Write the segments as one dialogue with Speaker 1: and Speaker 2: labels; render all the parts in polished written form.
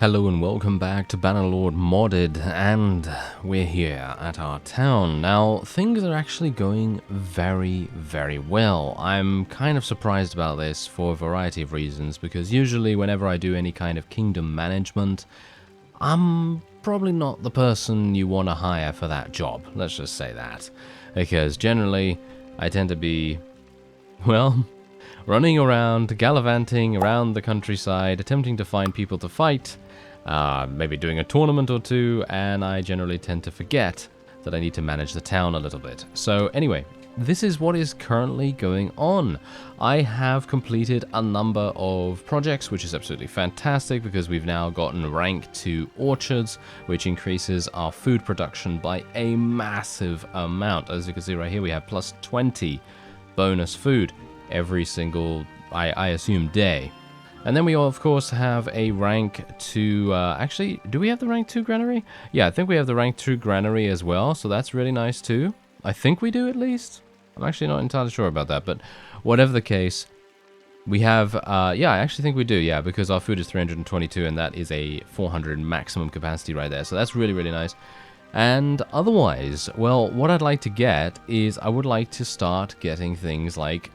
Speaker 1: Hello and welcome back to Bannerlord Modded, and we're here at our town. Now, things are actually going very well. I'm kind of surprised about this for a variety of reasons, because usually whenever I do any kind of kingdom management, I'm probably not the person you want to hire for that job, let's just say that. Because generally, I tend to be, well, running around, gallivanting around the countryside, attempting to find people to fight, maybe doing a tournament or two, and I generally tend to forget that I need to manage the town a little bit. So anyway, this is what is currently going on. I have completed a number of projects, which is absolutely fantastic because we've now gotten rank 2 orchards, which increases our food production by a massive amount. As you can see right here, we have plus 20 bonus food every single, I assume, day. And then we, of course, have a rank 2, actually, do we have the rank 2 granary? Yeah, I think we have the rank 2 granary as well, so that's really nice too. I think we do, at least. I'm actually not entirely sure about that, but whatever the case, we have, yeah, I actually think we do, yeah, because our food is 322, and that is a 400 maximum capacity right there, so that's really nice. And otherwise, well, what I'd like to get is I would like to start getting things like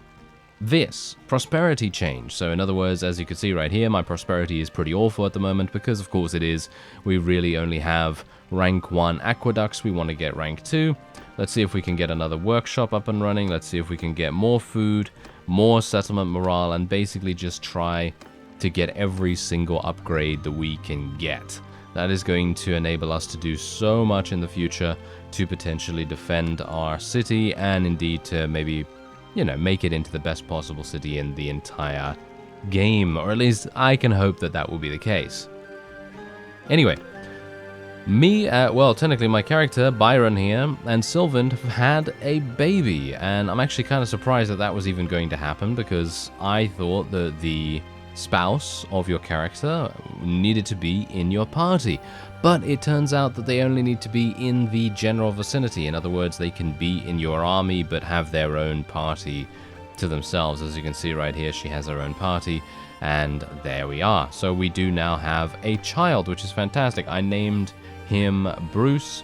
Speaker 1: this prosperity change. So in other words, as you can see right here, my prosperity is pretty awful at the moment because of course it is. We really only have rank 1 aqueducts. We want to get rank 2. Let's see if we can get another workshop up and running. Let's see if we can get more food, more settlement morale, and basically just try to get every single upgrade that we can get. That is going to enable us to do so much in the future to potentially defend our city and indeed to maybe, you know, make it into the best possible city in the entire game, or at least I can hope that that will be the case. Anyway, me, well, technically my character, Byron here, and Sylvan have had a baby, and I'm actually kind of surprised that that was even going to happen, because I thought that the spouse of your character needed to be in your party. But it turns out that they only need to be in the general vicinity. In other words, they can be in your army but have their own party to themselves. As you can see right here, she has her own party, and there we are. So we do now have a child, which is fantastic. I named him Bruce,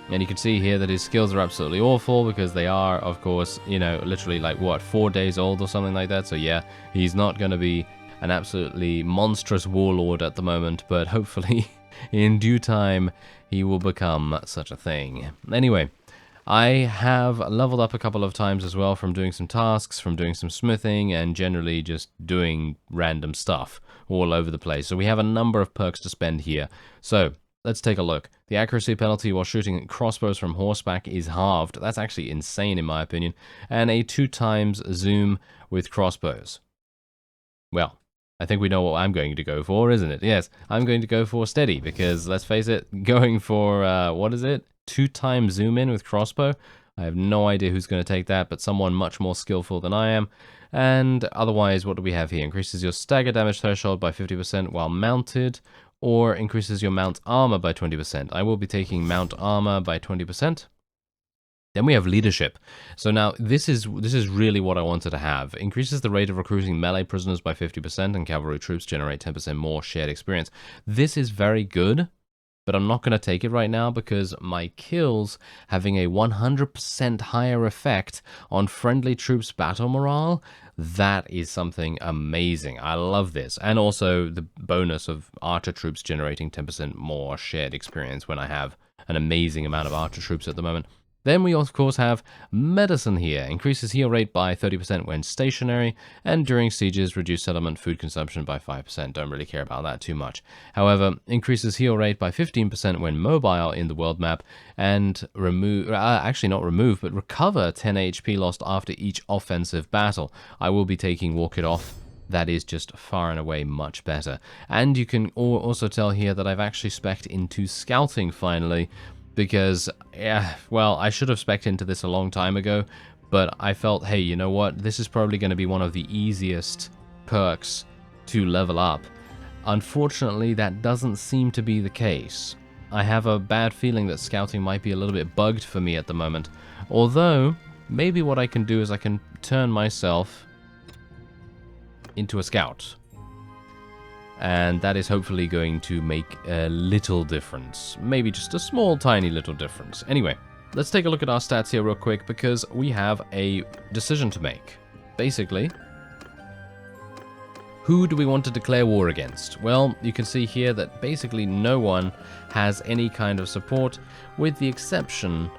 Speaker 1: and you can see here that his skills are absolutely awful because they are, of course, you know, literally like, what, 4 days old or something like that. So yeah, he's not going to be an absolutely monstrous warlord at the moment, but hopefully in due time, he will become such a thing. Anyway, I have leveled up a couple of times as well from doing some tasks, from doing some smithing, and generally just doing random stuff all over the place. So we have a number of perks to spend here. So let's take a look. The accuracy penalty while shooting crossbows from horseback is halved. That's actually insane in my opinion. And a 2 times zoom with crossbows. Well, I think we know what I'm going to go for, isn't it? Yes, I'm going to go for steady, because let's face it, going for, what is it? 2 times zoom in with crossbow? I have no idea who's going to take that, but someone much more skillful than I am. And otherwise, what do we have here? Increases your stagger damage threshold by 50% while mounted, or increases your mount armor by 20%. I will be taking mount armor by 20%. Then we have leadership. So now this is really what I wanted to have. Increases the rate of recruiting melee prisoners by 50%, and cavalry troops generate 10% more shared experience. This is very good, but I'm not going to take it right now because my kills having a 100% higher effect on friendly troops' battle morale, that is something amazing. I love this. And also the bonus of archer troops generating 10% more shared experience when I have an amazing amount of archer troops at the moment. Then we of course have medicine here. Increases heal rate by 30% when stationary, and during sieges reduce settlement food consumption by 5%. Don't really care about that too much. However, increases heal rate by 15% when mobile in the world map, and actually not remove, but recover 10 HP lost after each offensive battle. I will be taking Walk It Off. That is just far and away much better. And you can also tell here that I've actually spec'd into scouting finally, because, yeah, well, I should have spec'd into this a long time ago, but I felt, hey, you know what, this is probably going to be one of the easiest perks to level up. Unfortunately, that doesn't seem to be the case. I have a bad feeling that scouting might be a little bit bugged for me at the moment, although maybe what I can do is I can turn myself into a scout. And that is hopefully going to make a little difference. Maybe just a small, tiny little difference. Anyway, let's take a look at our stats here real quick, because we have a decision to make. Basically, who do we want to declare war against? Well, you can see here that basically no one has any kind of support, with the exception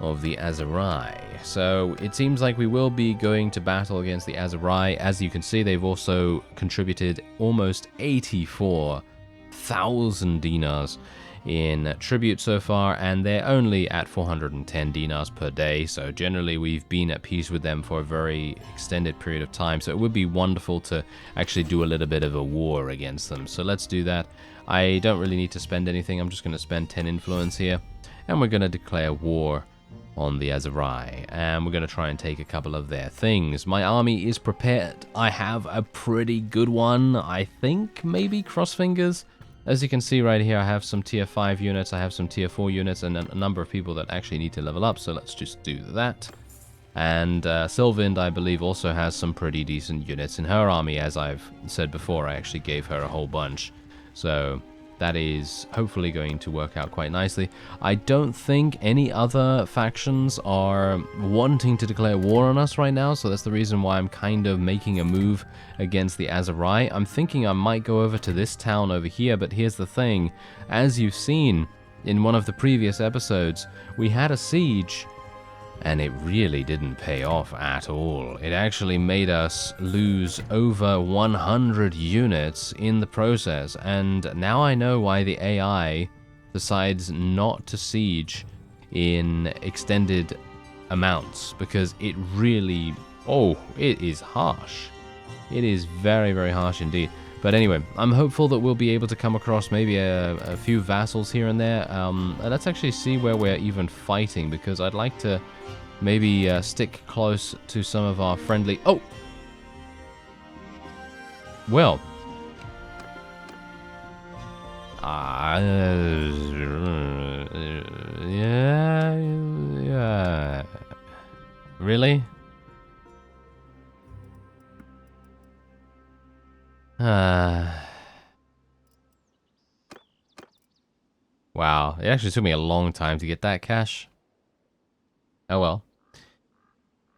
Speaker 1: of the Aserai. So it seems like we will be going to battle against the Aserai. As you can see, they've also contributed almost 84,000 dinars in tribute so far, and they're only at 410 dinars per day, so generally we've been at peace with them for a very extended period of time, so it would be wonderful to actually do a little bit of a war against them. So let's do that. I don't really need to spend anything. I'm just going to spend 10 influence here, and we're going to declare war on the Aserai, and we're going to try and take a couple of their things. My army is prepared. I have a pretty good one, I think. Maybe, cross fingers. As you can see right here, I have some tier 5 units, I have some tier 4 units, and a number of people that actually need to level up, so let's just do that. And Sylvind, I believe, also has some pretty decent units in her army. As I've said before, I actually gave her a whole bunch, so that is hopefully going to work out quite nicely. I don't think any other factions are wanting to declare war on us right now, so that's the reason why I'm kind of making a move against the Aserai. I'm thinking I might go over to this town over here, but here's the thing. As you've seen in one of the previous episodes, we had a siege, and it really didn't pay off at all. It actually made us lose over 100 units in the process, and now I know why the AI decides not to siege in extended amounts, because it really, it is harsh. It is very, very harsh indeed. But anyway, I'm hopeful that we'll be able to come across maybe a few vassals here and there. Let's actually see where we're even fighting, because I'd like to maybe stick close to some of our friendly... Oh! Well. Yeah. Really? Wow, it actually took me a long time to get that cash. Oh well.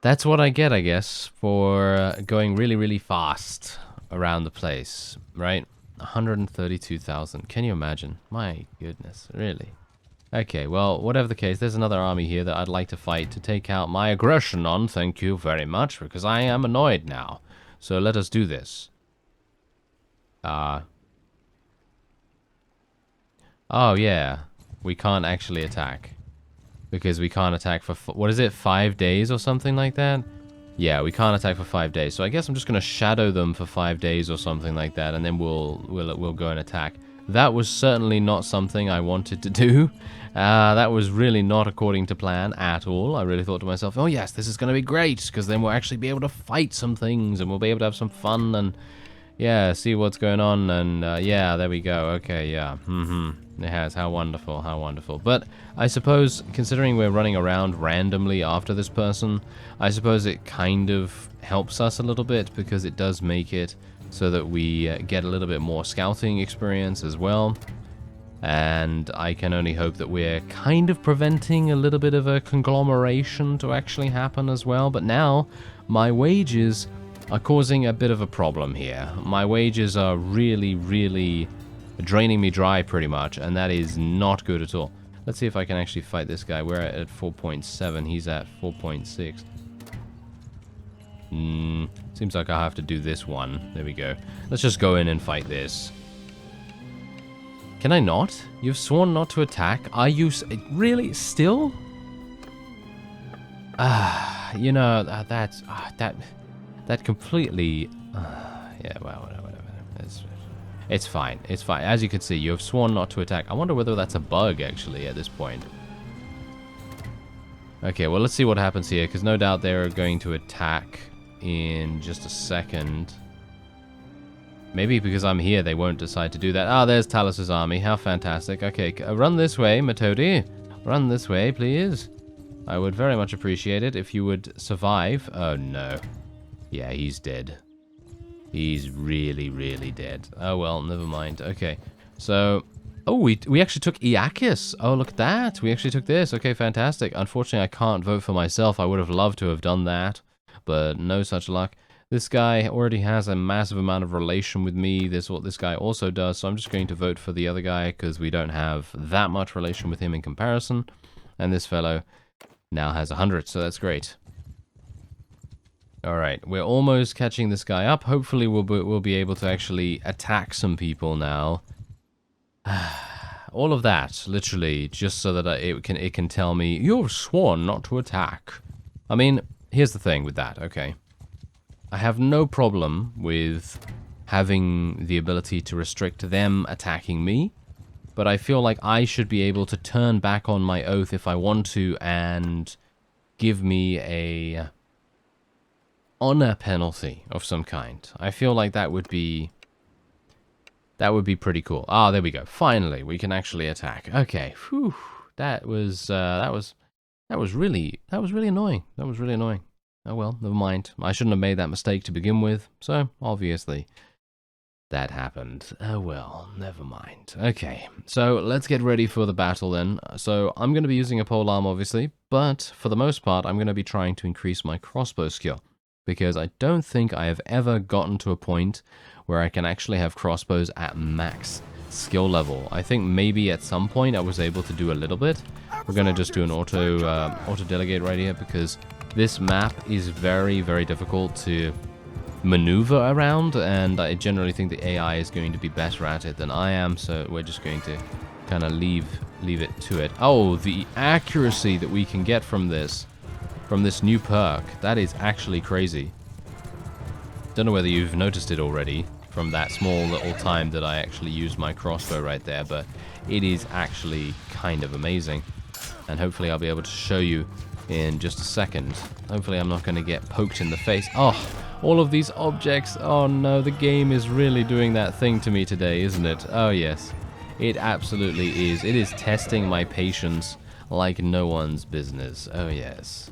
Speaker 1: That's what I get, I guess, for going really, really fast around the place, right? 132,000. Can you imagine? My goodness, really? Okay, well, whatever the case, there's another army here that I'd like to fight to take out my aggression on. Thank you very much, because I am annoyed now. So let us do this. Oh, yeah. We can't actually attack. Because we can't attack for, what is it, 5 days or something like that? Yeah, we can't attack for 5 days. So I guess I'm just going to shadow them for 5 days or something like that, and then we'll go and attack. That was certainly not something I wanted to do. That was really not according to plan at all. I really thought to myself, oh yes, this is going to be great, because then we'll actually be able to fight some things, and we'll be able to have some fun, and yeah, see what's going on, and yeah, there we go. Okay, yeah, it has. How wonderful, how wonderful. But I suppose, considering we're running around randomly after this person, I suppose it kind of helps us a little bit, because it does make it so that we get a little bit more scouting experience as well. And I can only hope that we're kind of preventing a little bit of a conglomeration to actually happen as well. But now, my wages are causing a bit of a problem here. My wages are really, really draining me dry pretty much, and that is not good at all. Let's see if I can actually fight this guy. We're at 4.7, he's at 4.6. Seems like I'll have to do this one. There we go. Let's just go in and fight this. Can I not? You've sworn not to attack? Are you... Really? Still? You know, that completely... yeah, well, whatever. It's fine. It's fine. As you can see, you have sworn not to attack. I wonder whether that's a bug, actually, at this point. Okay, well, let's see what happens here, because no doubt they're going to attack in just a second. Maybe because I'm here, they won't decide to do that. Ah, there's Talus's army. How fantastic. Okay, run this way, Metodi. Run this way, please. I would very much appreciate it if you would survive. Oh, no. Yeah, he's dead. He's really, really dead. Oh, well, never mind. Okay, so... Oh, we actually took Iakis. Oh, look at that. We actually took this. Okay, fantastic. Unfortunately, I can't vote for myself. I would have loved to have done that, but no such luck. This guy already has a massive amount of relation with me. This is what this guy also does, so I'm just going to vote for the other guy because we don't have that much relation with him in comparison. And this fellow now has 100, so that's great. Alright, we're almost catching this guy up. Hopefully we'll be able to actually attack some people now. All of that, literally, just so that it can tell me, you've sworn not to attack. I mean, here's the thing with that, okay? I have no problem with having the ability to restrict them attacking me, but I feel like I should be able to turn back on my oath if I want to and give me a honor penalty of some kind. I feel like that would be pretty cool. Ah, there we go. Finally, we can actually attack. Okay. Whew. That was really annoying. That was really annoying. Oh well, never mind. I shouldn't have made that mistake to begin with. So, obviously, that happened. Oh well, never mind. Okay, so let's get ready for the battle then. So, I'm going to be using a polearm, obviously, but for the most part, I'm going to be trying to increase my crossbow skill, because I don't think I have ever gotten to a point where I can actually have crossbows at max skill level. I think maybe at some point I was able to do a little bit. We're going to just do an auto delegate right here, because this map is very, very difficult to maneuver around, and I generally think the AI is going to be better at it than I am, so we're just going to kind of leave it to it. Oh, the accuracy that we can get from this new perk, that is actually crazy. Don't know whether you've noticed it already from that small little time that I actually used my crossbow right there, but it is actually kind of amazing. And hopefully I'll be able to show you in just a second. Hopefully I'm not going to get poked in the face. Oh, all of these objects. Oh no, the game is really doing that thing to me today, isn't it? Oh yes, it absolutely is. It is testing my patience like no one's business. Oh yes.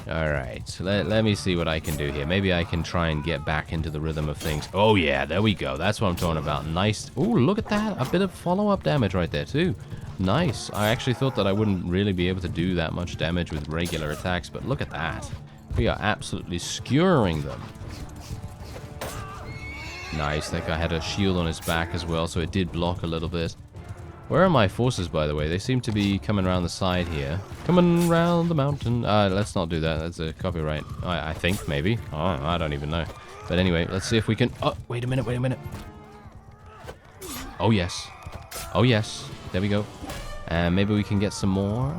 Speaker 1: Alright, let me see what I can do here. Maybe I can try and get back into the rhythm of things. Oh yeah, there we go. That's what I'm talking about. Nice. Oh, look at that. A bit of follow-up damage right there too. Nice. I actually thought that I wouldn't really be able to do that much damage with regular attacks, but look at that. We are absolutely skewering them. Nice. That guy had a shield on his back as well, so it did block a little bit. Where are my forces, by the way? They seem to be coming around the side here. Coming around the mountain. Let's not do that. That's a copyright. I think, maybe. Oh, I don't even know. But anyway, let's see if we can... Oh, wait a minute, wait a minute. Oh, yes. Oh, yes. There we go. And maybe we can get some more.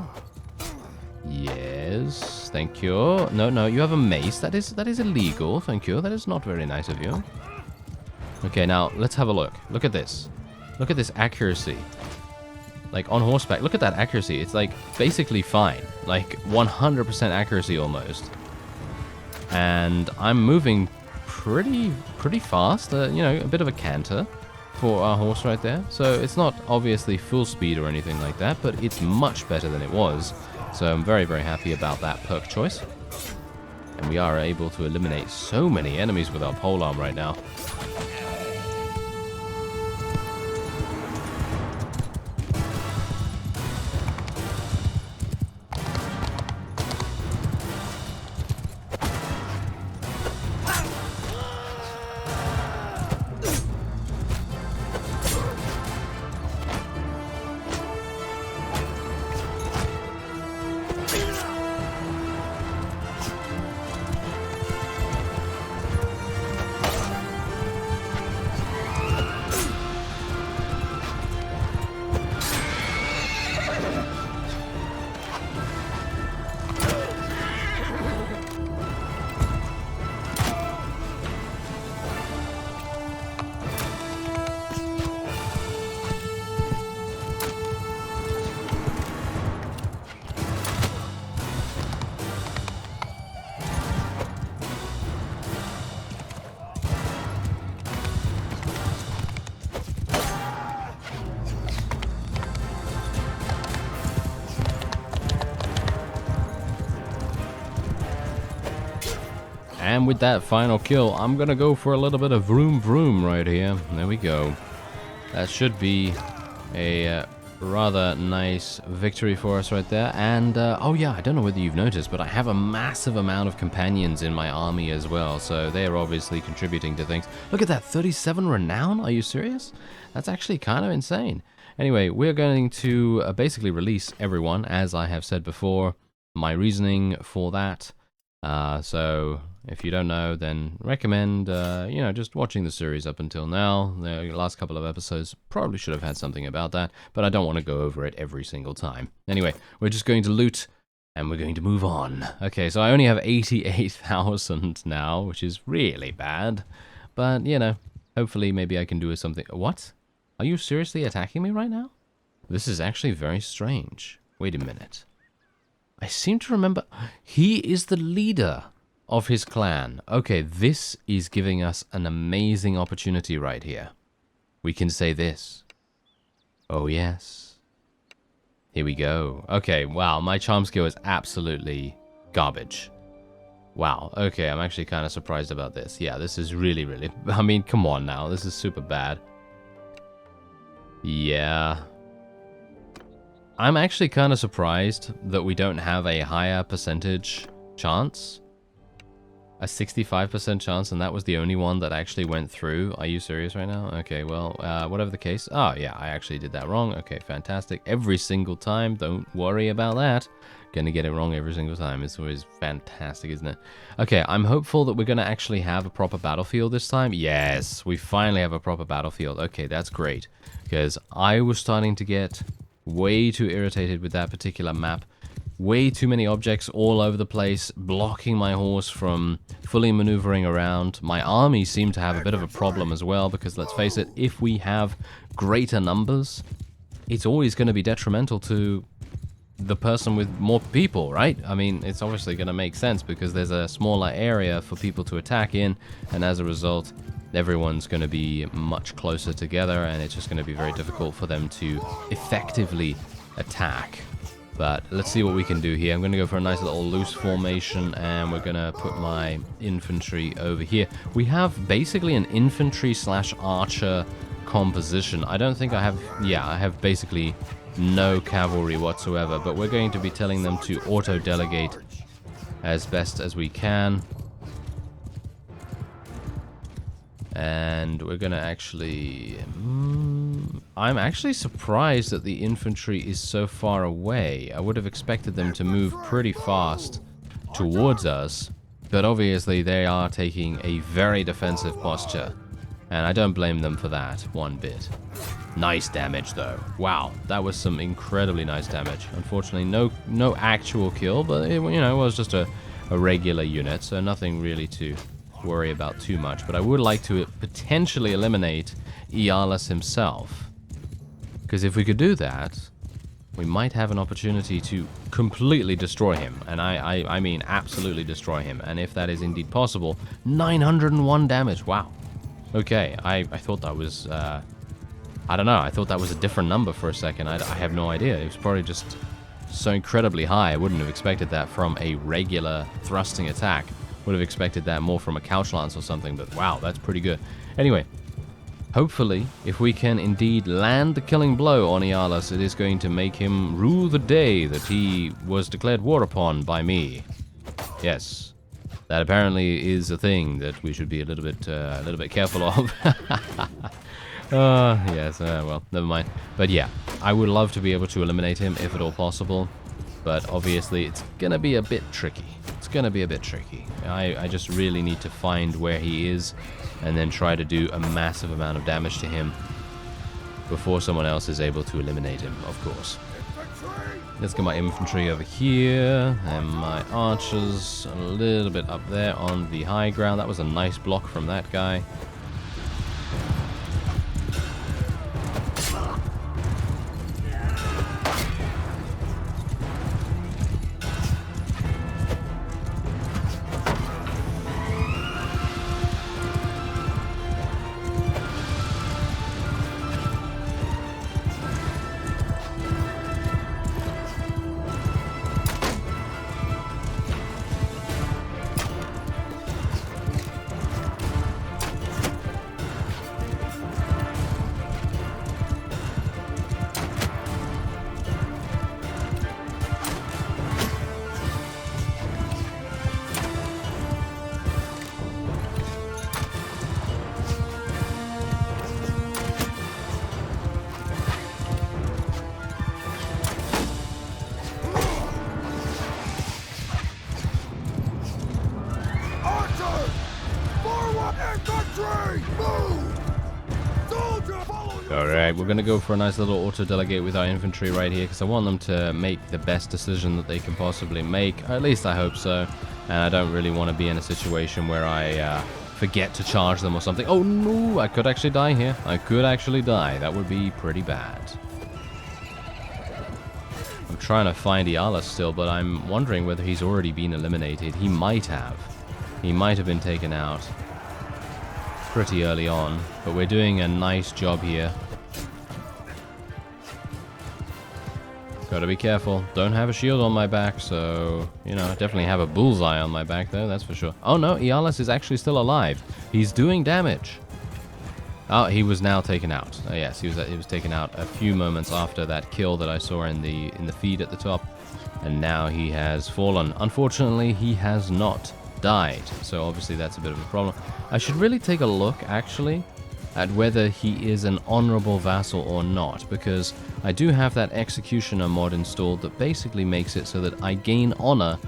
Speaker 1: Yes. Thank you. No, you have a mace. That is illegal. Thank you. That is not very nice of you. Okay, now, let's have a look. Look at this. Look at this accuracy. Like, on horseback, look at that accuracy. It's, like, basically fine. Like, 100% accuracy almost. And I'm moving pretty fast. You know, a bit of a canter for our horse right there. So, it's not obviously full speed or anything like that, but it's much better than it was. So, I'm very, very happy about that perk choice. And we are able to eliminate so many enemies with our polearm right now. And with that final kill, I'm going to go for a little bit of vroom vroom right here. There we go. That should be a rather nice victory for us right there. And, oh yeah, I don't know whether you've noticed, but I have a massive amount of companions in my army as well. So they're obviously contributing to things. Look at that, 37 renown? Are you serious? That's actually kind of insane. Anyway, we're going to basically release everyone, as I have said before. My reasoning for that. So if you don't know, then recommend, you know, just watching the series up until now. The last couple of episodes probably should have had something about that, but I don't want to go over it every single time. Anyway, we're just going to loot, and we're going to move on. Okay, so I only have 88,000 now, which is really bad, but, you know, hopefully maybe I can do something. What? Are you seriously attacking me right now? This is actually very strange. Wait a minute. I seem to remember he is the leader of his clan. Okay, this is giving us an amazing opportunity right here. We can say this. Oh, yes. Here we go. Okay, wow, my charm skill is absolutely garbage. Wow, okay, I'm actually kind of surprised about this. Yeah, this is really, really... I mean, come on now, this is super bad. Yeah. I'm actually kind of surprised that we don't have a higher percentage chance. A 65% chance, and that was the only one that actually went through. Are you serious right now? Okay, well, whatever the case. Oh, yeah, I actually did that wrong. Okay, fantastic. Every single time. Don't worry about that. Gonna get it wrong every single time. It's always fantastic, isn't it? Okay, I'm hopeful that we're gonna actually have a proper battlefield this time. Yes, we finally have a proper battlefield. Okay, that's great. Because I was starting to get way too irritated with that particular map. Way too many objects all over the place, blocking my horse from fully maneuvering around. My army seemed to have a bit of a problem as well, because let's face it, if we have greater numbers, it's always going to be detrimental to the person with more people, right? I mean, it's obviously going to make sense because there's a smaller area for people to attack in, and as a result, everyone's going to be much closer together, and it's just going to be very difficult for them to effectively attack. But let's see what we can do here. I'm going to go for a nice little loose formation, and we're going to put my infantry over here. We have basically an infantry slash archer composition. I don't think I have... Yeah, I have basically no cavalry whatsoever, but we're going to be telling them to auto-delegate as best as we can. And we're going to actually... I'm actually surprised that the infantry is so far away. I would have expected them to move pretty fast towards us, but obviously they are taking a very defensive posture, and I don't blame them for that one bit. Nice damage though. Wow, that was some incredibly nice damage. Unfortunately, no actual kill, but it, you know, it was just a regular unit, so nothing really to worry about too much. But I would like to potentially eliminate Iarlas himself, because if we could do that, we might have an opportunity to completely destroy him, and I mean absolutely destroy him. And if that is indeed possible, 901 damage. Wow. Okay, I thought that was I don't know, I thought that was a different number for a second. I have no idea. It was probably just so incredibly high. I wouldn't have expected that from a regular thrusting attack. Would have expected that more from a couch lance or something, but wow, that's pretty good. Anyway, hopefully, if we can indeed land the killing blow on Iarlas, it is going to make him rue the day that he was declared war upon by me. Yes, that apparently is a thing that we should be a little bit careful of. Yes, well, never mind. But yeah, I would love to be able to eliminate him if at all possible, but obviously it's gonna be a bit tricky. It's gonna be a bit tricky. I just really need to find where he is and then try to do a massive amount of damage to him before someone else is able to eliminate him, of course. Let's get my infantry over here and my archers a little bit up there on the high ground. That was a nice block from that guy. we're going to go for a nice little auto-delegate with our infantry right here, because I want them to make the best decision that they can possibly make. Or at least I hope so. And I don't really want to be in a situation where I forget to charge them or something. Oh no, I could actually die here. I could actually die. That would be pretty bad. I'm trying to find Iala still, but I'm wondering whether he's already been eliminated. He might have. He might have been taken out pretty early on, but we're doing a nice job here. Gotta be careful. Don't have a shield on my back, so, you know, definitely have a bullseye on my back, though, that's for sure. Oh no, Ialus is actually still alive. He's doing damage. Oh, he was now taken out. Oh, yes, he was taken out a few moments after that kill that I saw in the feed at the top, and now he has fallen. Unfortunately, he has not died, so obviously that's a bit of a problem. I should really take a look, actually, at whether he is an honorable vassal or not, because I do have that executioner mod installed that basically makes it so that I gain honor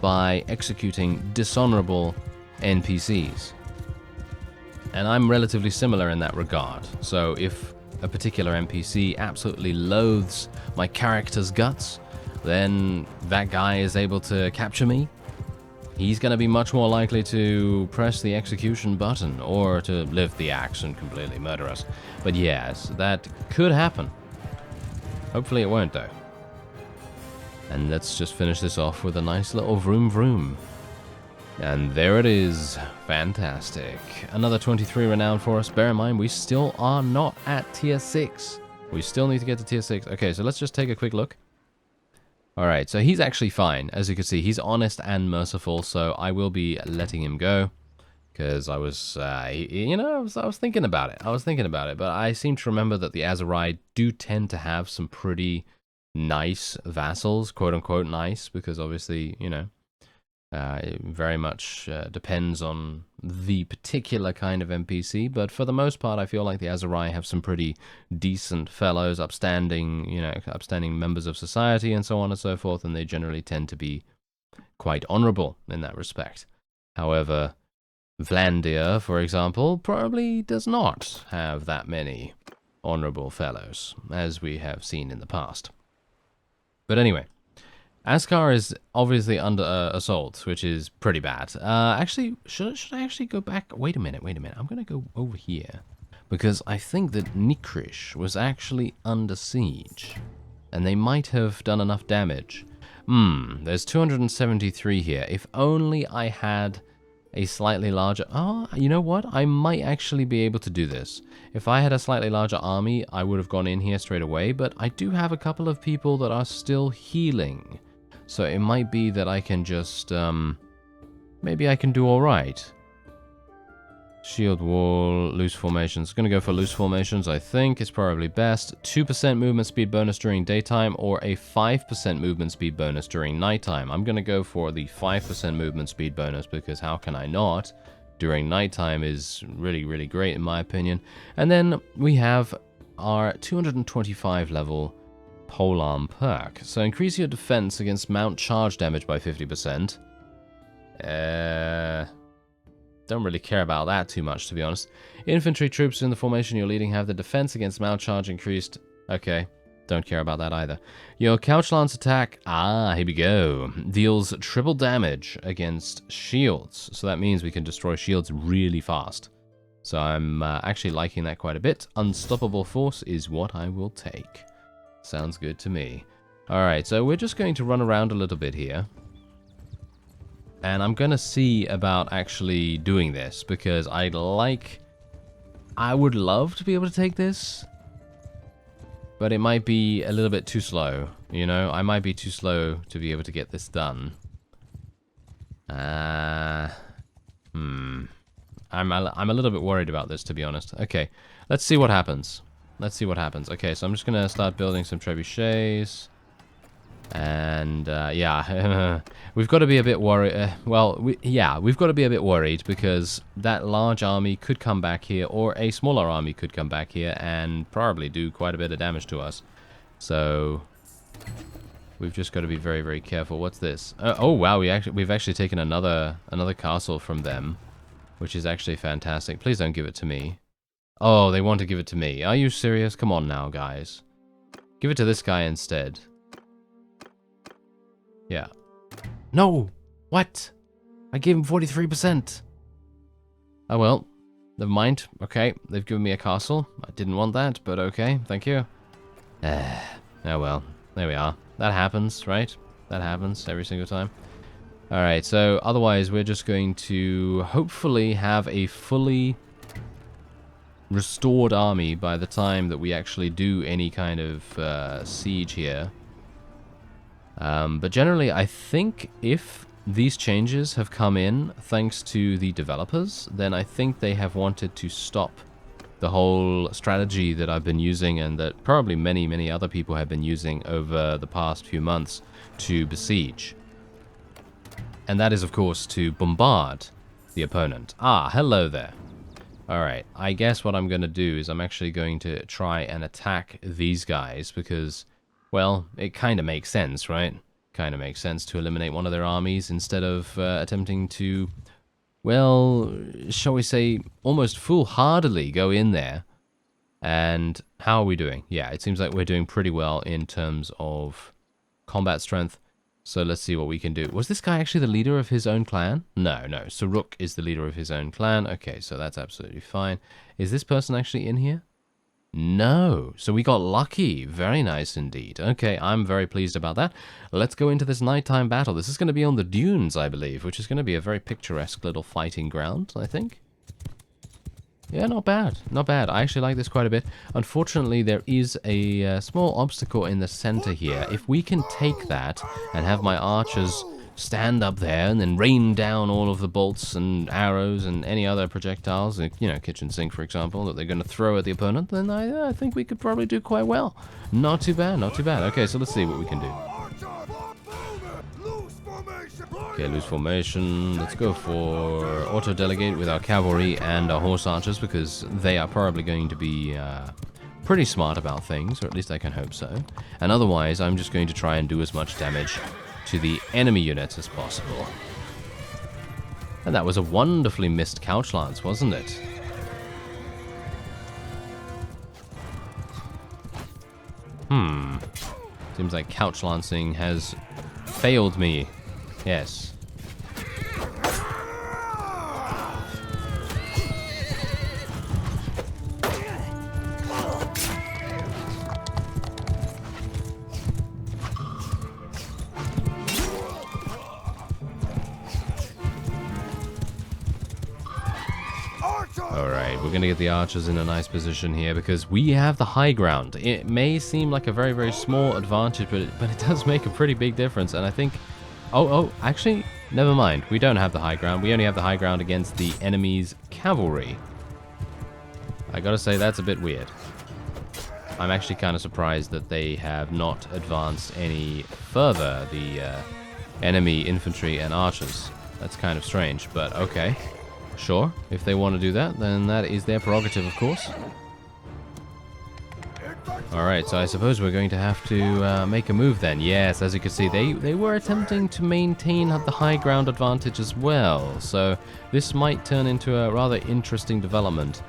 Speaker 1: by executing dishonorable NPCs. And I'm relatively similar in that regard. So if a particular NPC absolutely loathes my character's guts, then that guy is able to capture me. He's going to be much more likely to press the execution button or to lift the axe and completely murder us. But yes, that could happen. Hopefully it won't, though. And let's just finish this off with a nice little vroom vroom. And there it is. Fantastic. Another 23 renown for us. Bear in mind, we still are not at tier 6. We still need to get to tier 6. Okay, so let's just take a quick look. Alright, so he's actually fine. As you can see, he's honest and merciful, so I will be letting him go. Because I was, you know, I was thinking about it. But I seem to remember that the Aserai do tend to have some pretty nice vassals, quote-unquote nice, because obviously, you know, it very much depends on the particular kind of NPC, but for the most part, I feel like the Aserai have some pretty decent fellows, upstanding, you know, upstanding members of society, and so on and so forth, and they generally tend to be quite honorable in that respect. However, Vlandir, for example, probably does not have that many honorable fellows, as we have seen in the past. But anyway, Askar is obviously under assault, which is pretty bad. Actually, should I actually go back? Wait a minute. I'm going to go over here. Because I think that Nikrish was actually under siege. And they might have done enough damage. There's 273 here. If only I had a slightly larger... Oh, you know what? I might actually be able to do this. If I had a slightly larger army, I would have gone in here straight away. But I do have a couple of people that are still healing. So it might be that I can just, maybe I can do alright. Shield wall, loose formations. Gonna go for loose formations, I think. It's probably best. 2% movement speed bonus during daytime or a 5% movement speed bonus during nighttime. I'm gonna go for the 5% movement speed bonus because how can I not? During nighttime is really, really great in my opinion. And then we have our 225 level polearm perk. So increase your defense against mount charge damage by 50%. Don't really care about that too much, to be honest. Infantry troops in the formation you're leading have the defense against mount charge increased. Okay, don't care about that either. Your couch lance attack, here we go, deals triple damage against shields. So that means we can destroy shields really fast. So I'm actually liking that quite a bit. Unstoppable force is what I will take. Sounds good to me. Alright, so we're just going to run around a little bit here. And I'm going to see about actually doing this, because I would love to be able to take this. But it might be a little bit too slow, you know? I might be too slow to be able to get this done. I'm a little bit worried about this, to be honest. Okay, let's see what happens. Okay, so I'm just going to start building some trebuchets. And, yeah, we've got to be a bit worried. We've got to be a bit worried because that large army could come back here, or a smaller army could come back here and probably do quite a bit of damage to us. So, we've just got to be very, very careful. What's this? Oh, wow, we've actually taken another castle from them, which is actually fantastic. Please don't give it to me. Oh, they want to give it to me. Are you serious? Come on now, guys. Give it to this guy instead. Yeah. No! What? I gave him 43%. Oh well. Never mind. Okay, they've given me a castle. I didn't want that, but okay. Thank you. Oh well. There we are. That happens, right? That happens every single time. Alright, so otherwise we're just going to hopefully have a fully restored army by the time that we actually do any kind of siege here. But generally, I think if these changes have come in thanks to the developers, then I think they have wanted to stop the whole strategy that I've been using and that probably many, many other people have been using over the past few months to besiege. And that is, of course, to bombard the opponent. Ah, hello there. Alright, I guess what I'm going to do is I'm actually going to try and attack these guys because, well, it kind of makes sense, right? Kind of makes sense to eliminate one of their armies instead of attempting to, well, shall we say, almost foolhardily go in there. And how are we doing? Yeah, it seems like we're doing pretty well in terms of combat strength. So let's see what we can do. Was this guy actually the leader of his own clan? No. Saruk is the leader of his own clan. Okay, so that's absolutely fine. Is this person actually in here? No. So we got lucky. Very nice indeed. Okay, I'm very pleased about that. Let's go into this nighttime battle. This is going to be on the dunes, I believe, which is going to be a very picturesque little fighting ground, I think. Yeah, not bad. Not bad. I actually like this quite a bit. Unfortunately, there is a small obstacle in the center here. If we can take that and have my archers stand up there and then rain down all of the bolts and arrows and any other projectiles, you know, kitchen sink, for example, that they're going to throw at the opponent, then I think we could probably do quite well. Not too bad, not too bad. Okay, so let's see what we can do. Okay, loose formation. Let's go for auto-delegate with our cavalry and our horse archers because they are probably going to be pretty smart about things, or at least I can hope so. And otherwise, I'm just going to try and do as much damage to the enemy units as possible. And that was a wonderfully missed couch lance, wasn't it? Seems like couch lancing has failed me. Yes. Alright, we're going to get the archers in a nice position here because we have the high ground. It may seem like a very, very small advantage, but it does make a pretty big difference. And I think... Oh, actually, never mind. We don't have the high ground. We only have the high ground against the enemy's cavalry. I gotta say, that's a bit weird. I'm actually kind of surprised that they have not advanced any further, the enemy infantry and archers. That's kind of strange, but okay. Sure, if they want to do that, then that is their prerogative, of course. Alright, so I suppose we're going to have to make a move then. Yes, as you can see, they were attempting to maintain the high ground advantage as well. So this might turn into a rather interesting development.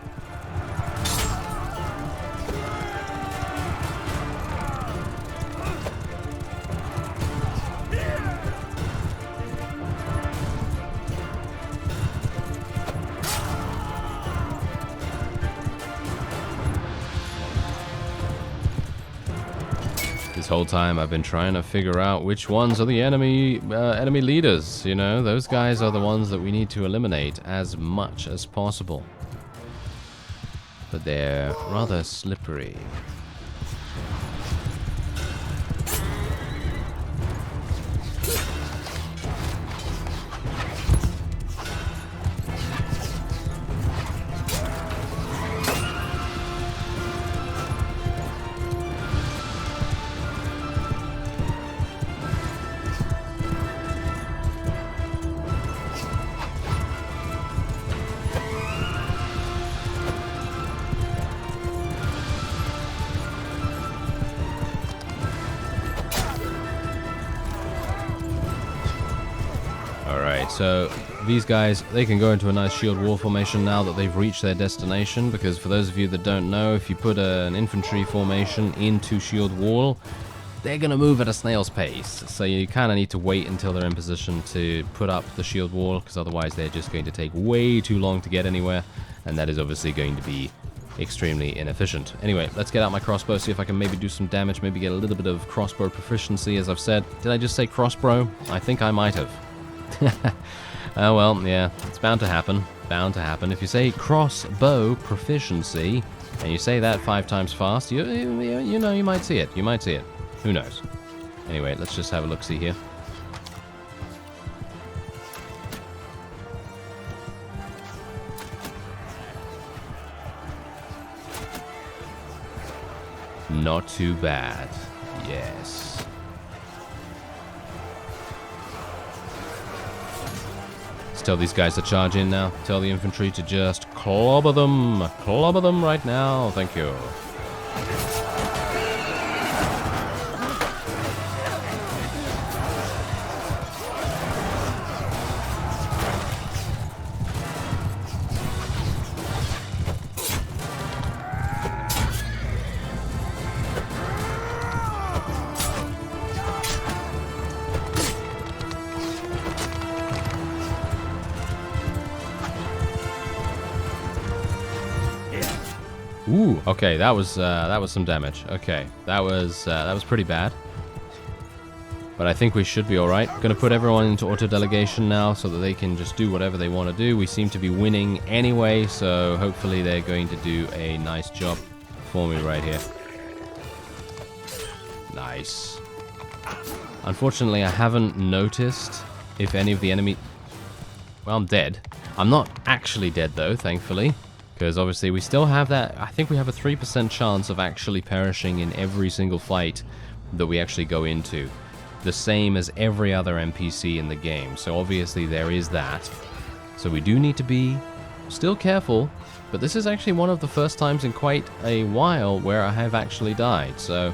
Speaker 1: This whole time I've been trying to figure out which ones are the enemy leaders, you know? Those guys are the ones that we need to eliminate as much as possible. But they're rather slippery. So these guys, they can go into a nice shield wall formation now that they've reached their destination, because for those of you that don't know, if you put an infantry formation into shield wall, they're going to move at a snail's pace. So you kind of need to wait until they're in position to put up the shield wall, because otherwise they're just going to take way too long to get anywhere, and that is obviously going to be extremely inefficient. Anyway, let's get out my crossbow, see if I can maybe do some damage, maybe get a little bit of crossbow proficiency, as I've said. Did I just say crossbow? I think I might have. Oh well, yeah, it's bound to happen. Bound to happen. If you say crossbow proficiency, and you say that 5 times fast, you know, you might see it. You might see it. Who knows? Anyway, let's just have a look-see here. Not too bad. Yes. Let's tell these guys to charge in now. Tell the infantry to just clobber them. Clobber them right now. Thank you. Ooh, okay, that was some damage. Okay, that was pretty bad. But I think we should be all right. Gonna put everyone into auto delegation now so that they can just do whatever they want to do. We seem to be winning anyway, so hopefully they're going to do a nice job for me right here. Nice. Unfortunately, I haven't noticed if any of the enemy... Well, I'm dead. I'm not actually dead though, thankfully. Because obviously we still have that, I think we have a 3% chance of actually perishing in every single fight that we actually go into. The same as every other NPC in the game. So obviously there is that. So we do need to be still careful. But this is actually one of the first times in quite a while where I have actually died. So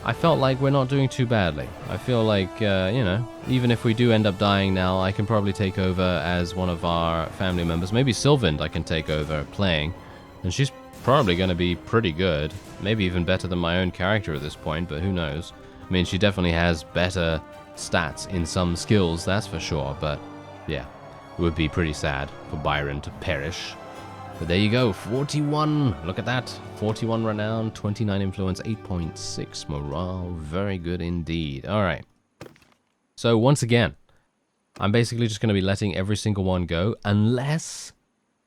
Speaker 1: I felt like we're not doing too badly. I feel like, you know, even if we do end up dying now, I can probably take over as one of our family members. Maybe Sylvind I can take over playing. And she's probably going to be pretty good. Maybe even better than my own character at this point, but who knows. I mean, she definitely has better stats in some skills, that's for sure. But, yeah, it would be pretty sad for Byron to perish. But there you go, 41, look at that, 41 renown, 29 influence, 8.6 morale, very good indeed. Alright, so once again, I'm basically just going to be letting every single one go, unless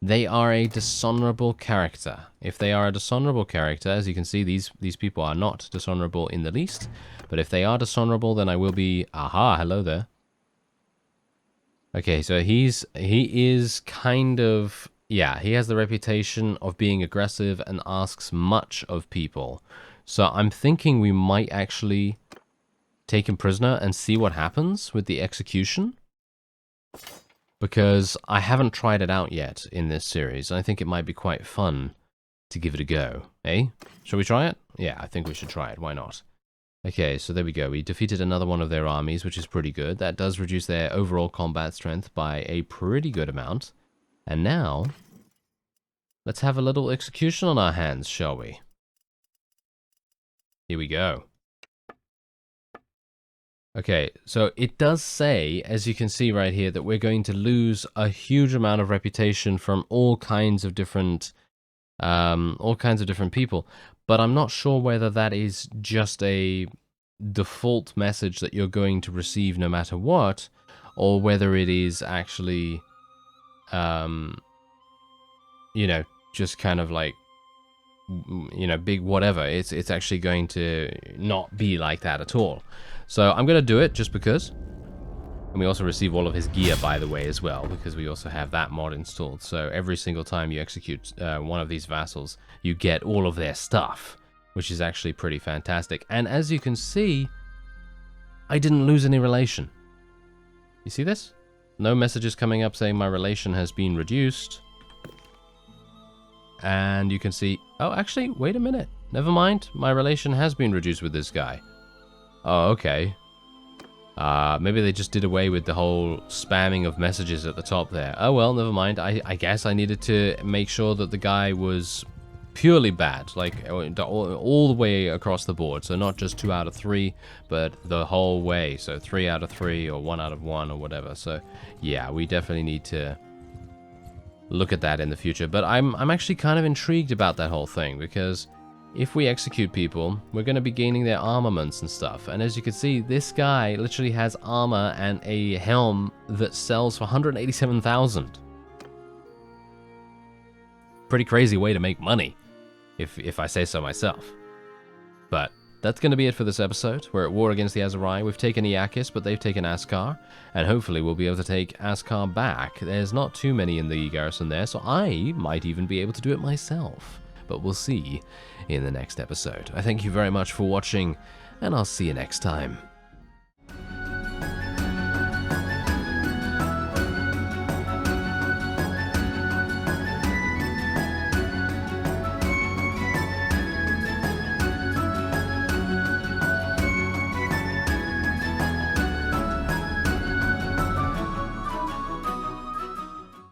Speaker 1: they are a dishonorable character. If they are a dishonorable character, as you can see, these people are not dishonorable in the least, but if they are dishonorable, then I will be, aha, hello there. Okay, so he is kind of... Yeah, he has the reputation of being aggressive and asks much of people. So I'm thinking we might actually take him prisoner and see what happens with the execution. Because I haven't tried it out yet in this series. I think it might be quite fun to give it a go. Eh? Shall we try it? Yeah, I think we should try it. Why not? Okay, so there we go. We defeated another one of their armies, which is pretty good. That does reduce their overall combat strength by a pretty good amount. And now, let's have a little execution on our hands, shall we? Here we go. Okay, so it does say, as you can see right here, that we're going to lose a huge amount of reputation from all kinds of different people. But I'm not sure whether that is just a default message that you're going to receive no matter what, or whether it is actually... you know, just kind of like, you know, big whatever. It's actually going to not be like that at all. So I'm going to do it just because. And we also receive all of his gear, by the way, as well, because we also have that mod installed. So every single time you execute one of these vassals, you get all of their stuff, which is actually pretty fantastic. And as you can see, I didn't lose any relation. You see this? No messages coming up saying my relation has been reduced. And you can see... Oh, actually, wait a minute. Never mind. My relation has been reduced with this guy. Oh, okay. Maybe they just did away with the whole spamming of messages at the top there. Oh well, never mind. I guess I needed to make sure that the guy was purely bad, like all the way across the board. So not just 2 out of 3, but the whole way. So 3 out of 3 or 1 out of 1 or whatever. So yeah, we definitely need to look at that in the future. But I'm actually kind of intrigued about that whole thing, because if we execute people, we're going to be gaining their armaments and stuff. And as you can see, this guy literally has armor and a helm that sells for 187,000. Pretty crazy way to make money, if I say so myself. But that's going to be it for this episode. We're at war against the Aserai. We've taken Iakis, but they've taken Askar, and hopefully we'll be able to take Askar back. There's not too many in the garrison there, so I might even be able to do it myself. But we'll see in the next episode. I thank you very much for watching, and I'll see you next time.